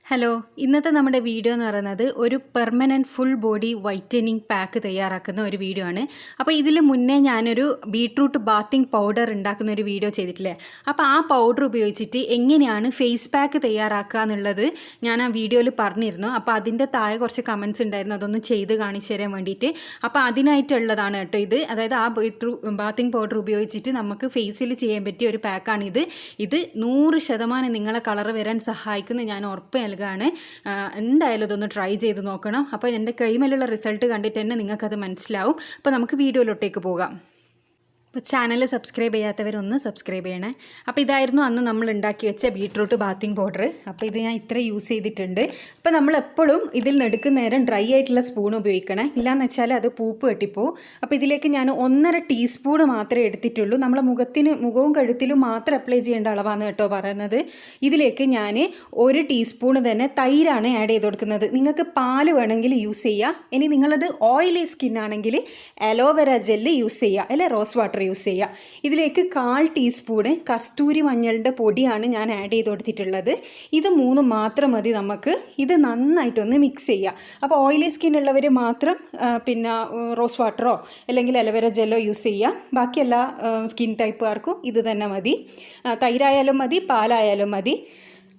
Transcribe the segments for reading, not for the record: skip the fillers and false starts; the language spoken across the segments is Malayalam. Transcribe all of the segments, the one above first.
ഹലോ, ഇന്നത്തെ നമ്മുടെ വീഡിയോ എന്ന് പറയുന്നത് ഒരു permanent full body whitening pack തയ്യാറാക്കുന്ന ഒരു വീഡിയോ ആണ്. അപ്പോൾ ഇതിൽ മുന്നേ ഞാനൊരു ബീട്രൂട്ട് ബാത്തിങ് പൗഡർ ഉണ്ടാക്കുന്ന ഒരു വീഡിയോ ചെയ്തിട്ടില്ലേ. അപ്പോൾ ആ പൗഡർ ഉപയോഗിച്ചിട്ട് എങ്ങനെയാണ് ഫേസ് പാക്ക് തയ്യാറാക്കുക എന്നുള്ളത് ഞാൻ ആ വീഡിയോയിൽ പറഞ്ഞിരുന്നു. അപ്പോൾ അതിൻ്റെ താഴെ കുറച്ച് കമൻറ്റ്സ് ഉണ്ടായിരുന്നു, അതൊന്ന് ചെയ്ത് കാണിച്ചു തരാൻ വേണ്ടിയിട്ട്. അപ്പോൾ അതിനായിട്ടുള്ളതാണ് കേട്ടോ ഇത്. അതായത് ആ ബാത്തിങ് പൗഡർ ഉപയോഗിച്ചിട്ട് നമുക്ക് ഫേസിൽ ചെയ്യാൻ പറ്റിയ ഒരു പാക്കാണിത്. ഇത് 100% നിങ്ങളെ കളർ വരാൻ സഹായിക്കുന്ന ഞാൻ ഉറപ്പ് നൽകാണ്. എന്തായാലും ഇതൊന്ന് ട്രൈ ചെയ്ത് നോക്കണം. അപ്പോൾ എൻ്റെ കൈമേലുള്ള റിസൾട്ട് കണ്ടിട്ട് തന്നെ നിങ്ങൾക്കത് മനസ്സിലാവും. അപ്പോൾ നമുക്ക് വീഡിയോയിലോട്ടേക്ക് പോകാം. അപ്പോൾ ചാനൽ സബ്സ്ക്രൈബ് ചെയ്യാത്തവരൊന്ന് സബ്സ്ക്രൈബ് ചെയ്യണേ. അപ്പോൾ ഇതായിരുന്നു അന്ന് നമ്മൾ ഉണ്ടാക്കി വെച്ച ബീട്രൂട്ട് ബാത്തിങ് പൗഡർ. അപ്പോൾ ഇത് ഞാൻ ഇത്ര യൂസ് ചെയ്തിട്ടുണ്ട്. അപ്പോൾ നമ്മൾ എപ്പോഴും ഇതിൽ നിന്ന് എടുക്കുന്ന നേരം ഡ്രൈ ആയിട്ടുള്ള സ്പൂൺ ഉപയോഗിക്കണേ, ഇല്ലയെന്ന് വെച്ചാൽ അത് പൂപ്പ് കെട്ടിപ്പോവും. അപ്പോൾ ഇതിലേക്ക് ഞാൻ 1.5 ടീസ്പൂൺ മാത്രമേ എടുത്തിട്ടുള്ളൂ. നമ്മളെ മുഖവും കഴുത്തിലും മാത്രം അപ്ലൈ ചെയ്യേണ്ട അളവാണ് കേട്ടോ പറയുന്നത്. ഇതിലേക്ക് ഞാൻ 1 ടീസ്പൂൺ തന്നെ തൈരാണ് ആഡ് ചെയ്ത് കൊടുക്കുന്നത്. നിങ്ങൾക്ക് പാല് വേണമെങ്കിൽ യൂസ് ചെയ്യുക. ഇനി നിങ്ങളത് ഓയിലി സ്കിൻ ആണെങ്കിൽ അലോവേര ജെല്ല് യൂസ് ചെയ്യുക, അല്ലെ റോസ് വാട്ടർ യൂസ് ചെയ്യുക. ഇതിലേക്ക് 1/4 ടീസ്പൂൺ കസ്തൂരി മഞ്ഞളുടെ പൊടിയാണ് ഞാൻ ആഡ് ചെയ്ത് കൊടുത്തിട്ടുള്ളത്. ഇത് 3 മാത്രം മതി നമുക്ക്. ഇത് നന്നായിട്ടൊന്ന് മിക്സ് ചെയ്യുക. അപ്പോൾ ഓയിലി സ്കിൻ ഉള്ളവർ മാത്രം പിന്നെ റോസ് വാട്ടറോ അല്ലെങ്കിൽ അലോവേര ജെല്ലോ യൂസ് ചെയ്യുക. ബാക്കി എല്ലാ സ്കിൻ ടൈപ്പുകാർക്കും ഇത് തന്നെ മതി. തൈരായാലും മതി, പാലായാലും മതി.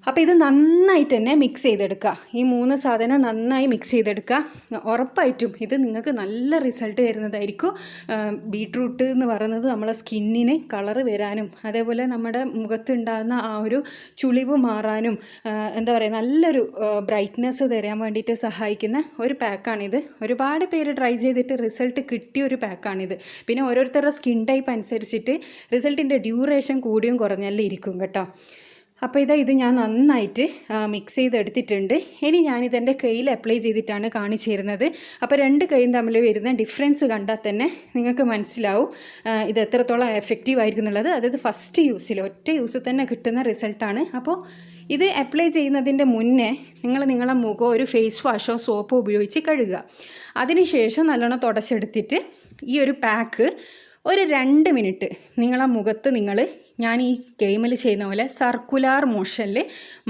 അപ്പോൾ ഇത് നന്നായിട്ട് തന്നെ മിക്സ് ചെയ്തെടുക്കുക. ഈ 3 സാധനം നന്നായി മിക്സ് ചെയ്തെടുക്കുക. ഉറപ്പായിട്ടും ഇത് നിങ്ങൾക്ക് നല്ല റിസൾട്ട് വരുന്നതായിരിക്കും. ബീട്രൂട്ട് എന്ന് പറയുന്നത് നമ്മളെ സ്കിന്നിന് കളറ് വരാനും അതേപോലെ നമ്മുടെ മുഖത്തുണ്ടാകുന്ന ആ ഒരു ചുളിവ് മാറാനും എന്താ പറയുക നല്ലൊരു ബ്രൈറ്റ്നെസ് തരാൻ വേണ്ടിയിട്ട് സഹായിക്കുന്ന ഒരു പാക്കാണിത്. ഒരുപാട് പേര് ട്രൈ ചെയ്തിട്ട് റിസൾട്ട് കിട്ടിയ ഒരു പാക്കാണിത്. പിന്നെ ഓരോരുത്തരുടെ സ്കിൻ ടൈപ്പ് അനുസരിച്ചിട്ട് റിസൾട്ടിൻ്റെ ഡ്യൂറേഷൻ കൂടിയും കുറഞ്ഞല്ലേ ഇരിക്കും കേട്ടോ. അപ്പോൾ ഇത് ഞാൻ നന്നായിട്ട് മിക്സ് ചെയ്തെടുത്തിട്ടുണ്ട്. ഇനി ഞാനിതെൻ്റെ കയ്യിൽ അപ്ലൈ ചെയ്തിട്ടാണ് കാണിച്ചു തരുന്നത്. അപ്പോൾ 2 കൈയും തമ്മിൽ വരുന്ന ഡിഫറൻസ് കണ്ടാൽ തന്നെ നിങ്ങൾക്ക് മനസ്സിലാവും ഇത് എത്രത്തോളം എഫക്റ്റീവ് ആയിരിക്കും എന്നുള്ളത്. അതായത് ഫസ്റ്റ് യൂസിൽ ഒറ്റ യൂസിൽ തന്നെ കിട്ടുന്ന റിസൾട്ടാണ്. അപ്പോൾ ഇത് അപ്ലൈ ചെയ്യുന്നതിൻ്റെ മുന്നേ നിങ്ങളെ മുഖം ഒരു ഫേസ് വാഷോ സോപ്പോ ഉപയോഗിച്ച് കഴുകുക. അതിനുശേഷം നല്ലോണം തുടച്ചെടുത്തിട്ട് ഈ ഒരു പാക്ക് ഒരു 2 മിനിറ്റ് നിങ്ങളെ മുഖത്ത് ഞാൻ ഈ ഗെയിമിൽ ചെയ്യുന്ന പോലെ സർക്കുലാർ മോഷനിൽ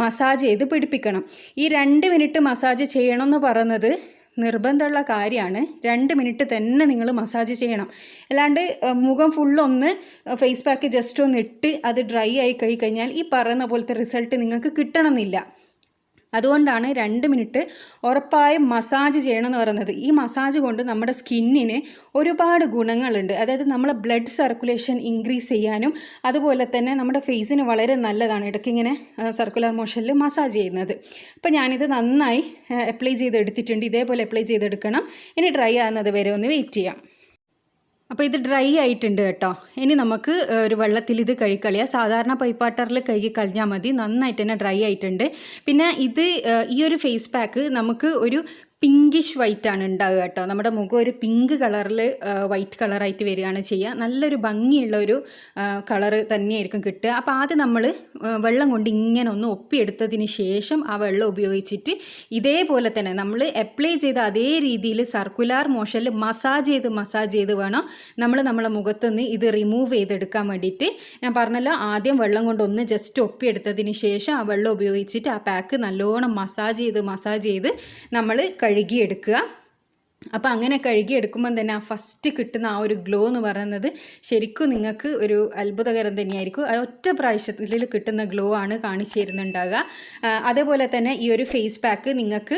മസാജ് ചെയ്ത് പിടിപ്പിക്കണം. ഈ 2 മിനിറ്റ് മസാജ് ചെയ്യണമെന്ന് പറയുന്നത് നിർബന്ധമുള്ള കാര്യമാണ്. 2 മിനിറ്റ് തന്നെ നിങ്ങൾ മസാജ് ചെയ്യണം. അല്ലാണ്ട് മുഖം ഫുള്ളൊന്ന് ഫേസ് പാക്ക് ജസ്റ്റ് ഒന്ന് ഇട്ട് അത് ഡ്രൈ ആയി കഴിഞ്ഞാൽ ഈ പറയുന്ന പോലത്തെ റിസൾട്ട് നിങ്ങൾക്ക് കിട്ടണമെന്നില്ല. അതുകൊണ്ടാണ് 2 മിനിറ്റ് ഉറപ്പായും മസാജ് ചെയ്യണമെന്ന് പറയുന്നത്. ഈ മസാജ് കൊണ്ട് നമ്മുടെ സ്കിന്നിന് ഒരുപാട് ഗുണങ്ങളുണ്ട്. അതായത് നമ്മളെ ബ്ലഡ് സർക്കുലേഷൻ ഇൻക്രീസ് ചെയ്യാനും അതുപോലെ തന്നെ നമ്മുടെ ഫേസിന് വളരെ നല്ലതാണ് ഇടയ്ക്കിങ്ങനെ സർക്കുലർ മോഷനിൽ മസാജ് ചെയ്യുന്നത്. അപ്പോൾ ഞാനിത് നന്നായി അപ്ലൈ ചെയ്തെടുത്തിട്ടുണ്ട്. ഇതേപോലെ അപ്ലൈ ചെയ്തെടുക്കണം. ഇനി ഡ്രൈ ആകുന്നത് വരെ ഒന്ന് വെയിറ്റ് ചെയ്യാം. അപ്പോൾ ഇത് ഡ്രൈ ആയിട്ടുണ്ട് കേട്ടോ. ഇനി നമുക്ക് ഒരു വെള്ളത്തിൽ ഇത് കഴുകിക്കളയാം. സാധാരണ പൈപ്പ് വാട്ടറിൽ കഴുകി കളഞ്ഞാൽ മതി. നന്നായിട്ട് തന്നെ ഡ്രൈ ആയിട്ടുണ്ട്. പിന്നെ ഈ ഒരു ഫേസ് പാക്ക് നമുക്ക് ഒരു പിങ്കിഷ് വൈറ്റ് ആണ് ഉണ്ടാവുക കേട്ടോ. നമ്മുടെ മുഖം ഒരു പിങ്ക് കളറിൽ വൈറ്റ് കളറായിട്ട് വരികയാണ് ചെയ്യുക. നല്ലൊരു ഭംഗിയുള്ള ഒരു കളറ് തന്നെയായിരിക്കും കിട്ടുക. അപ്പോൾ ആദ്യം നമ്മൾ വെള്ളം കൊണ്ട് ഇങ്ങനെ ഒന്ന് ഒപ്പിയെടുത്തതിന് ശേഷം ആ വെള്ളം ഉപയോഗിച്ചിട്ട് ഇതേപോലെ തന്നെ നമ്മൾ അപ്ലൈ ചെയ്ത അതേ രീതിയിൽ സർക്കുലാർ മോഷനിൽ മസാജ് ചെയ്ത് വേണം നമ്മളെ മുഖത്തുനിന്ന് ഇത് റിമൂവ് ചെയ്തെടുക്കാൻ വേണ്ടിയിട്ട്. ഞാൻ പറഞ്ഞല്ലോ, ആദ്യം വെള്ളം കൊണ്ട് ഒന്ന് ജസ്റ്റ് ഒപ്പിയെടുത്തതിന് ശേഷം ആ വെള്ളം ഉപയോഗിച്ചിട്ട് ആ പാക്ക് നല്ലോണം മസാജ് ചെയ്ത് നമ്മൾ കഴുകിയെടുക്കുക. അപ്പോൾ അങ്ങനെ കഴുകിയെടുക്കുമ്പം തന്നെ ആ ഫസ്റ്റ് കിട്ടുന്ന ആ ഒരു ഗ്ലോ എന്ന് പറയുന്നത് ശരിക്കും നിങ്ങൾക്ക് ഒരു അത്ഭുതകരം തന്നെയായിരിക്കും. ഒറ്റ പ്രാവശ്യത്തിൽ കിട്ടുന്ന ഗ്ലോ ആണ് കാണിച്ചു തരുന്നുണ്ടാകുക. അതേപോലെ തന്നെ ഈ ഒരു ഫേസ് പാക്ക് നിങ്ങൾക്ക്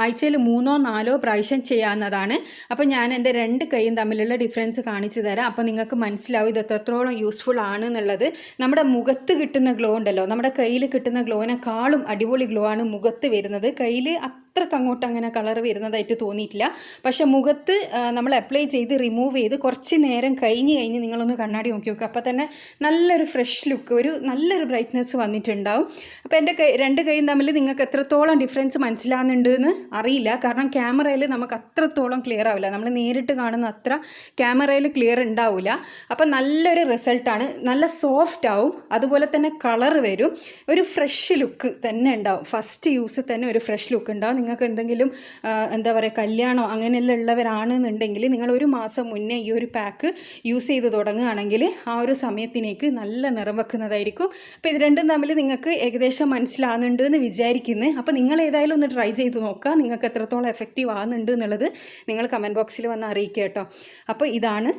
ആഴ്ചയിൽ 3 or 4 പ്രാവശ്യം ചെയ്യാവുന്നതാണ്. അപ്പോൾ ഞാൻ എൻ്റെ 2 കൈയും തമ്മിലുള്ള ഡിഫറൻസ് കാണിച്ചു തരാം. അപ്പോൾ നിങ്ങൾക്ക് മനസ്സിലാവും ഇത് എത്രത്തോളം യൂസ്ഫുൾ ആണ് എന്നുള്ളത്. നമ്മുടെ മുഖത്ത് കിട്ടുന്ന ഗ്ലോ ഉണ്ടല്ലോ, നമ്മുടെ കയ്യിൽ കിട്ടുന്ന ഗ്ലോനെക്കാളും അടിപൊളി ഗ്ലോ ആണ് മുഖത്ത് വരുന്നത്. കയ്യിൽ അത്രക്ക് അങ്ങോട്ട് അങ്ങനെ കളർ വരുന്നതായിട്ട് തോന്നിയിട്ടില്ല. പക്ഷെ മുഖത്ത് നമ്മൾ അപ്ലൈ ചെയ്ത് റിമൂവ് ചെയ്ത് കുറച്ച് നേരം കഴിഞ്ഞ് നിങ്ങളൊന്ന് കണ്ണാടി നോക്കി നോക്കുക. അപ്പോൾ തന്നെ നല്ലൊരു ഫ്രഷ് ലുക്ക്, ഒരു നല്ലൊരു ബ്രൈറ്റ്നെസ് വന്നിട്ടുണ്ടാവും. അപ്പോൾ എൻ്റെ 2 കൈയും തമ്മിൽ നിങ്ങൾക്ക് എത്രത്തോളം ഡിഫറൻസ് മനസ്സിലാകുന്നുണ്ട് എന്ന് അറിയില്ല. കാരണം ക്യാമറയിൽ നമുക്ക് അത്രത്തോളം ക്ലിയർ ആവില്ല. നമ്മൾ നേരിട്ട് കാണുന്ന അത്ര ക്യാമറയിൽ ക്ലിയർ ഉണ്ടാവില്ല. അപ്പോൾ നല്ലൊരു റിസൾട്ടാണ്. നല്ല സോഫ്റ്റ് ആവും, അതുപോലെ തന്നെ കളർ വരും, ഒരു ഫ്രഷ് ലുക്ക് തന്നെ ഉണ്ടാവും. ഫസ്റ്റ് യൂസ് തന്നെ ഒരു ഫ്രഷ് ലുക്ക് ഉണ്ടാവും. നിങ്ങൾക്ക് എന്തെങ്കിലും എന്താ പറയുക കല്യാണമോ അങ്ങനെയെല്ലാം ഉള്ളവരാണെന്നുണ്ടെങ്കിൽ നിങ്ങൾ ഒരു മാസം മുന്നേ ഈ ഒരു പാക്ക് യൂസ് ചെയ്ത് തുടങ്ങുകയാണെങ്കിൽ ആ ഒരു സമയത്തിനേക്ക് നല്ല നിറം വെക്കുന്നതായിരിക്കും. അപ്പോൾ ഇത് രണ്ടും തമ്മിൽ നിങ്ങൾക്ക് ഏകദേശം മനസ്സിലാകുന്നുണ്ട് എന്ന് വിചാരിക്കുന്നത്. അപ്പോൾ നിങ്ങൾ ഏതായാലും ഒന്ന് ട്രൈ ചെയ്ത് നോക്കുക, നിങ്ങൾക്ക് എത്രത്തോളം എഫക്റ്റീവ് ആകുന്നുണ്ട് എന്നുള്ളത് നിങ്ങൾ കമൻറ്റ് ബോക്സിൽ വന്ന് അറിയിക്കുക കേട്ടോ. അപ്പോൾ ഇതാണ്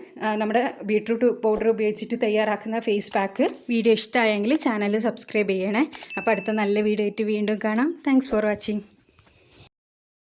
നമ്മുടെ ബീട്രൂട്ട് പൗഡർ ഉപയോഗിച്ചിട്ട് തയ്യാറാക്കുന്ന ഫേസ് പാക്ക്. വീഡിയോ ഇഷ്ടമായെങ്കിൽ ചാനൽ സബ്സ്ക്രൈബ് ചെയ്യണേ. അപ്പോൾ അടുത്ത നല്ല വീഡിയോ ആയിട്ട് വീണ്ടും കാണാം. Thanks for watching.